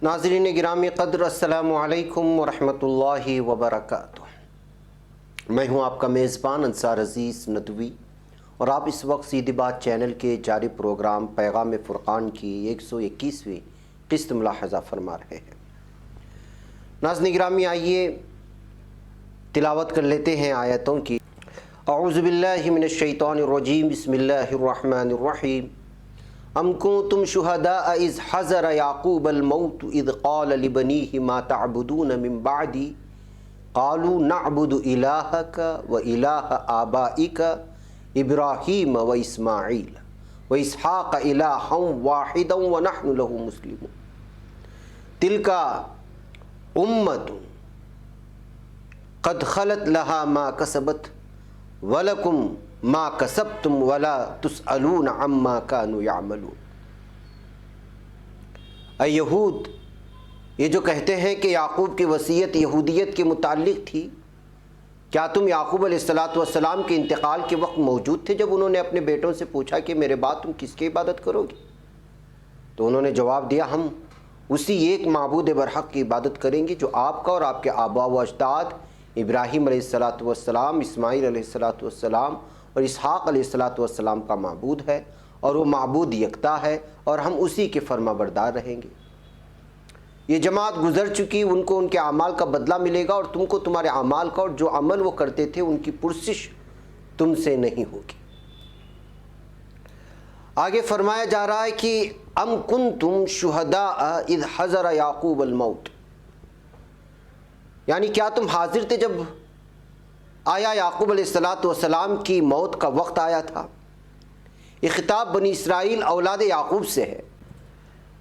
नाज़रीन गिरामी क़द्र, अस्सलामु अलैकुम वरहमतुल्लाहि वबरकातुह। मैं हूँ आपका मेज़बान अंसार अज़ीज़ नदवी और आप इस वक्त सीधी बात चैनल के जारी प्रोग्राम पैगाम फ़ुरक़ान की 121वीं क़िस्त मुलाहज़ा फरमा रहे हैं। नाज़रीन गिरामी, आइए तिलावत कर लेते हैं आयतों की। अऊज़ु बिल्लाहि मिनश शैतानिर रजीम, बिस्मिल्लाहिर रहमानिर रहीम। अम कुंतुम शुहदा इज़ हज़र याक़ूबल मौत इज़ क़ाल लिबनीहि मा तअबुदून मिन बअदी क़ालू नअबुदु इलाहक व इलाह आबाइक इब्राहीम व इस्माईल व इसहाक़ इलाहन वाहिदन व नहनु लहु मुस्लिमून। तिलका उम्मतुन क़द ख़लत लहा मा कसबत वलकुम मा कसबतुम वला तुसअलून अम्मा कानू यामलून। ऐ यहूद, ये जो कहते हैं कि याकूब की वसीयत यहूदियत के मुताल्लिक थी, क्या तुम याकूब अलैहिस्सलाम के इंतकाल के वक्त मौजूद थे जब उन्होंने अपने बेटों से पूछा कि मेरे बाद तुम किसकी इबादत करोगे? तो उन्होंने जवाब दिया, हम उसी एक माबूद बरहक की इबादत करेंगे जो आपका और आपके आबा व अजदाद इब्राहीम अलैहिस्सलाम, इस्माईल अलैहिस्सलाम और इसहाक़ अलैहिस्सलाम का माबूद है, और वो माबूद यकता है और हम उसी के फरमाबरदार रहेंगे। ये जमात गुजर चुकी, उनको उनके अमाल का बदला मिलेगा और तुमको तुम्हारे अमाल का और जो अमल वो करते थे उनकी पुरसिश तुमसे नहीं होगी। आगे फरमाया जा रहा है कि अम कुंतुम शुहदा इज़ हज़र याक़ूबल मौत, यानी क्या तुम हाजिर थे जब आया याकूब अलैहिस्सलाम की मौत का वक्त आया था। ये खिताब बनी इसराइल औलाद याकूब से है।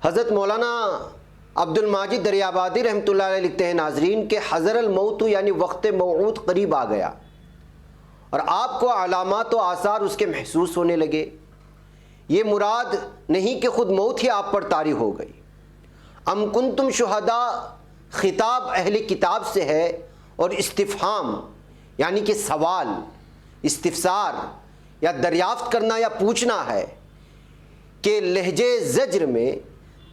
हज़रत मौलाना अब्दुल माजिद दरियाबादी रहमतुल्लाह अलैह लिखते हैं, नाजरीन के हज़रल मौत यानी वक्त मौऊद करीब आ गया और आपको अलामात व आसार उसके महसूस होने लगे। ये मुराद नहीं कि ख़ुद मौत ही आप पर तारी हो गई। अम कुंतुम शुहदा खिताब अहले किताब से है और इस्तिफ़हाम यानी कि सवाल, इस्तिफ़सार या दरियाफ्त करना या पूछना है कि लहजे ज़ज्र में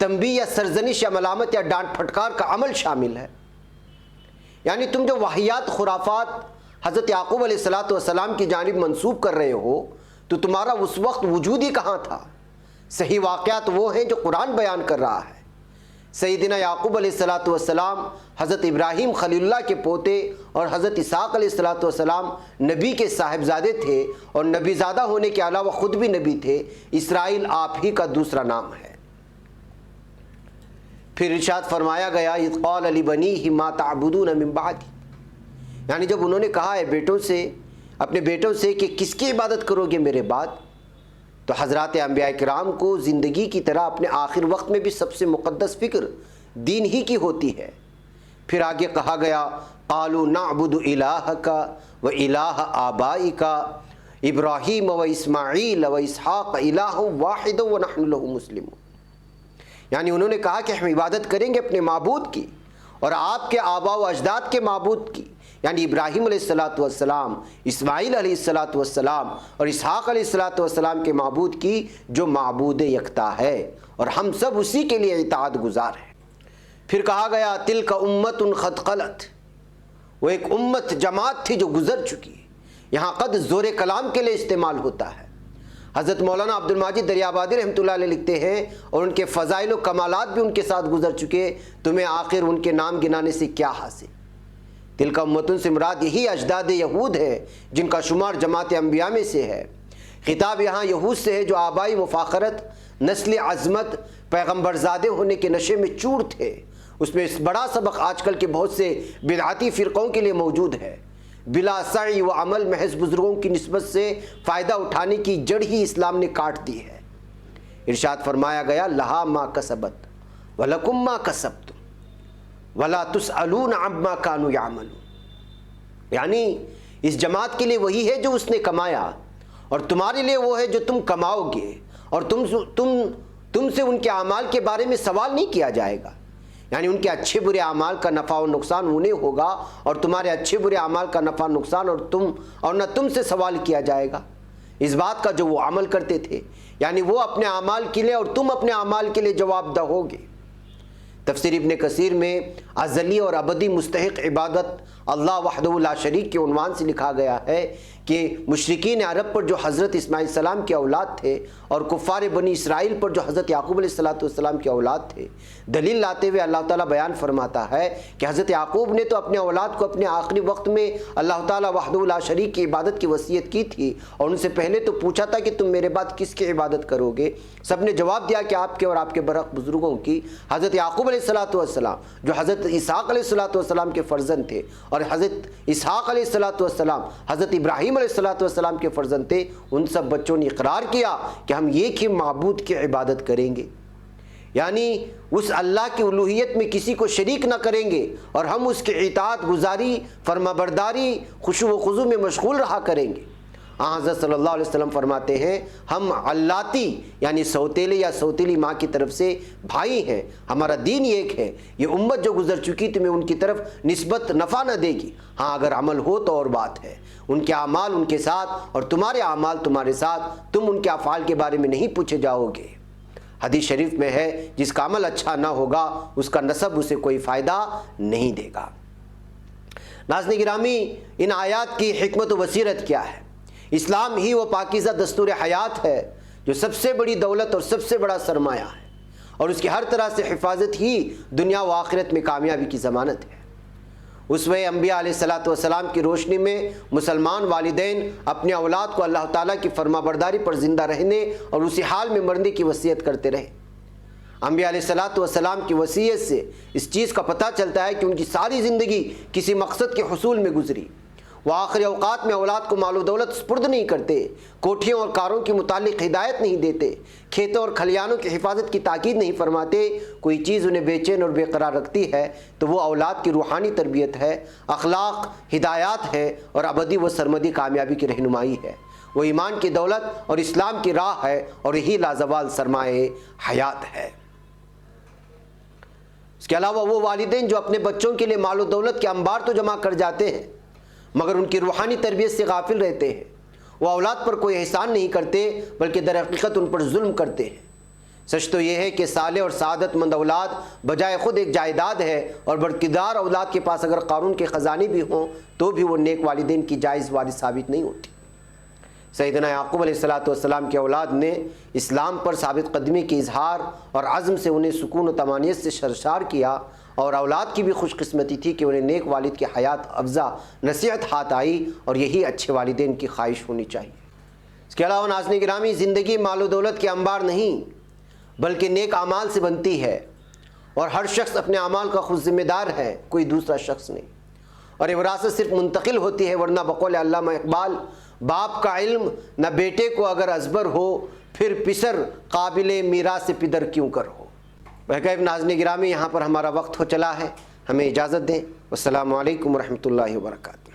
तंबी या सरजनिश या मलामत या डांट फटकार का अमल शामिल है। यानी तुम जो वाहियात खुराफात हज़रत याकूब अलैहिस्सलाम की जानिब मंसूब कर रहे हो तो तुम्हारा उस वक्त वजूद ही कहाँ था। सही वाक़यात वो हैं जो कुरान बयान कर रहा है। सैयदना याकूब अलैहिस्सलाम हज़रत इब्राहीम खलीलुल्लाह के पोते और हज़रत इसहाक़ अलैहिस्सलाम नबी के साहिबजादे थे और नबीज़ादा होने के अलावा ख़ुद भी नबी थे। इसराइल आप ही का दूसरा नाम है। फिर इरशाद फरमाया गया, इज़ क़ाल लिबनीहि मा तअबुदून मिन बअदी, यानी जब उन्होंने कहा है बेटों से, अपने बेटों से कि किसकी इबादत करोगे मेरे बाद, तो हज़रात अंबिया किराम को ज़िंदगी की तरह अपने आखिर वक्त में भी सबसे मुक़द्दस फ़िक्र दीन ही की होती है। फिर आगे कहा गया, क़ालू नअबुदु इलाहका व इलाह आबाइका इब्राहीम व इस्माईल व इसहाक़ इलाहन वाहिदन व नहनु लहु मुस्लिमून। यानी उन्होंने कहा कि हम इबादत करेंगे अपने माबूद की और आपके आबा व अजदाद के माबूद की, यानी इब्राहीम अलैहिस्सलाम, इस्माईल अलैहिस्सलाम और इसहाक़ अलैहिस्सलाम के माबूद की जो माबूद यकता है और हम सब उसी के लिए इताअत गुज़ार हैं। फिर कहा गया, तिलका उम्मतुन क़द ख़लत, वो एक उम्मत जमात थी जो गुज़र चुकी। यहाँ क़द ज़ोर कलाम के लिए इस्तेमाल होता है। हज़रत मौलाना अब्दुल माजिद दरियाबादी रहमतुल्लाह अलैह लिखते हैं, और उनके फ़ज़ाइल व कमालात भी उनके साथ गुज़र चुके, तुम्हें आखिर उनके नाम गिनाने से क्या हासिल। तिलका उम्मतुन से मुराद यही अजदाद यहूद है जिनका शुमार जमात अंबिया में से है। खिताब यहाँ यहूद से है जो आबाई मुफाखरत, नस्ल अज़मत, पैगम्बरज़ादे होने के नशे में चूर थे। उसमें इस बड़ा सबक आजकल के बहुत से बिदअती फ़िरक़ों के लिए मौजूद है। बिला सई व अमल महज बुज़ुर्गों की निस्बत से फ़ायदा उठाने की जड़ ही इस्लाम ने काट दी है। इरशाद फरमाया गया, लहा मा कसबत वलकुम मा कसबतुम वला तुसअलून अम्मा कानू यामलून। यानी इस जमात के लिए वही है जो उसने कमाया और तुम्हारे लिए वो है जो तुम कमाओगे, और तुमसे उनके अमाल के बारे में सवाल नहीं किया जाएगा। यानी उनके अच्छे बुरे अमाल का नफ़ा और नुकसान उन्हें होगा और तुम्हारे अच्छे बुरे अमाल का नफ़ा नुकसान और न तुमसे सवाल किया जाएगा इस बात का जो वो अमल करते थे। यानी वो अपने अमाल के लिए और तुम अपने अमाल के लिए जवाबदेह होगे। تفسیر ابن کثیر میں ازلی اور ابدی مستحق عبادت اللہ وحدہ لا شریک کے عنوان سے لکھا گیا ہے کہ مشرکین عرب پر جو حضرت اسماعیل السلام کے اولاد تھے اور کفار بنی اسرائیل پر جو حضرت یعقوب علیہ السلام کے اولاد تھے، دلیل لاتے ہوئے اللہ تعالیٰ بیان فرماتا ہے کہ حضرت یعقوب نے تو اپنے اولاد کو اپنے آخری وقت میں اللہ تعالیٰ وحدہ لا شریک کی عبادت کی وصیت کی تھی، اور ان سے پہلے تو پوچھا تھا کہ تم میرے بعد کس کی عبادت کرو گے؟ سب نے جواب دیا کہ آپ کے اور آپ کے برحق بزرگوں کی۔ حضرت یعقوب علیہ السلام جو حضرت اسحاق علیہ السلام کے فرزند تھے، اور حضرت اسحاق علیہ السلام حضرت ابراہیم علیہ السلام کے فرزند تھے، ان سب بچوں نے اقرار کیا کہ ہم ایک ہی معبود کی عبادت کریں گے، یعنی اس اللہ کی الوہیت میں کسی کو شریک نہ کریں گے، اور ہم اس کی اطاعت گزاری، فرما برداری، خشوع و خضوع میں مشغول رہا کریں گے۔ حضرت صلی اللہ علیہ وسلم فرماتے ہیں ہم علاتی یعنی سوتیلے یا سوتیلی ماں کی طرف سے بھائی ہیں، ہمارا دین ایک ہے، یہ امت جو گزر چکی تمہیں ان کی طرف نسبت نفع نہ دے گی، ہاں اگر عمل ہو تو اور بات ہے، ان کے اعمال ان کے ساتھ اور تمہارے اعمال تمہارے ساتھ، تم ان کے افعال کے بارے میں نہیں پوچھے جاؤ گے۔ حدیث شریف میں ہے جس کا عمل اچھا نہ ہوگا اس کا نسب اسے کوئی فائدہ نہیں دے گا۔ ناظرین گرامی، ان آیات کی حکمت و بصیرت کیا ہے؟ اسلام ہی وہ پاکیزہ دستور حیات ہے جو سب سے بڑی دولت اور سب سے بڑا سرمایہ ہے، اور اس کی ہر طرح سے حفاظت ہی دنیا و آخرت میں کامیابی کی ضمانت ہے۔ اسوہ انبیاء علیہ السلام کی روشنی میں مسلمان والدین اپنے اولاد کو اللہ تعالیٰ کی فرما برداری پر زندہ رہنے اور اسی حال میں مرنے کی وصیت کرتے رہے۔ انبیاء علیہ السلام کی وصیت سے اس چیز کا پتہ چلتا ہے کہ ان کی ساری زندگی کسی مقصد کے حصول میں گزری۔ وہ آخری اوقات میں اولاد کو مال و دولت سپرد نہیں کرتے، کوٹھیوں اور کاروں کے متعلق ہدایت نہیں دیتے، کھیتوں اور کھلیانوں کی حفاظت کی تاکید نہیں فرماتے۔ کوئی چیز انہیں بے چین اور بے قرار رکھتی ہے تو وہ اولاد کی روحانی تربیت ہے، اخلاق، ہدایات ہے، اور ابدی و سرمدی کامیابی کی رہنمائی ہے۔ وہ ایمان کی دولت اور اسلام کی راہ ہے، اور یہی لازوال سرمایہ حیات ہے۔ اس کے علاوہ وہ والدین جو اپنے بچوں کے لیے مال و دولت کے انبار تو جمع کر جاتے ہیں مگر ان کی روحانی تربیت سے غافل رہتے ہیں، وہ اولاد پر کوئی احسان نہیں کرتے بلکہ در حقیقت ان پر ظلم کرتے ہیں۔ سچ تو یہ ہے کہ صالح اور سعادت مند اولاد بجائے خود ایک جائیداد ہے، اور برکدار اولاد کے پاس اگر قارون کے خزانے بھی ہوں تو بھی وہ نیک والدین کی جائز وارث ثابت نہیں ہوتی۔ سیدنا یعقوب علیہ السلام کے اولاد نے اسلام پر ثابت قدمی کے اظہار اور عزم سے انہیں سکون و طمانینت سے سرشار کیا، اور اولاد کی بھی خوش قسمتی تھی کہ انہیں نیک والد کی حیات افزا نصیحت ہاتھ آئی، اور یہی اچھے والدین کی خواہش ہونی چاہیے۔ اس کے علاوہ ناظرین گرامی، زندگی مال و دولت کے انبار نہیں بلکہ نیک اعمال سے بنتی ہے، اور ہر شخص اپنے اعمال کا خود ذمہ دار ہے، کوئی دوسرا شخص نہیں، اور یہ وراثت صرف منتقل ہوتی ہے، ورنہ بقول علامہ اقبال باپ کا علم نہ بیٹے کو اگر ازبر ہو، پھر پسر قابل میراث پدر کیوں کر ہو۔ بہرکیف ناظرین گرامی، یہاں پر ہمارا وقت ہو چلا ہے، ہمیں اجازت دیں۔ والسلام علیکم ورحمۃ اللہ وبرکاتہ۔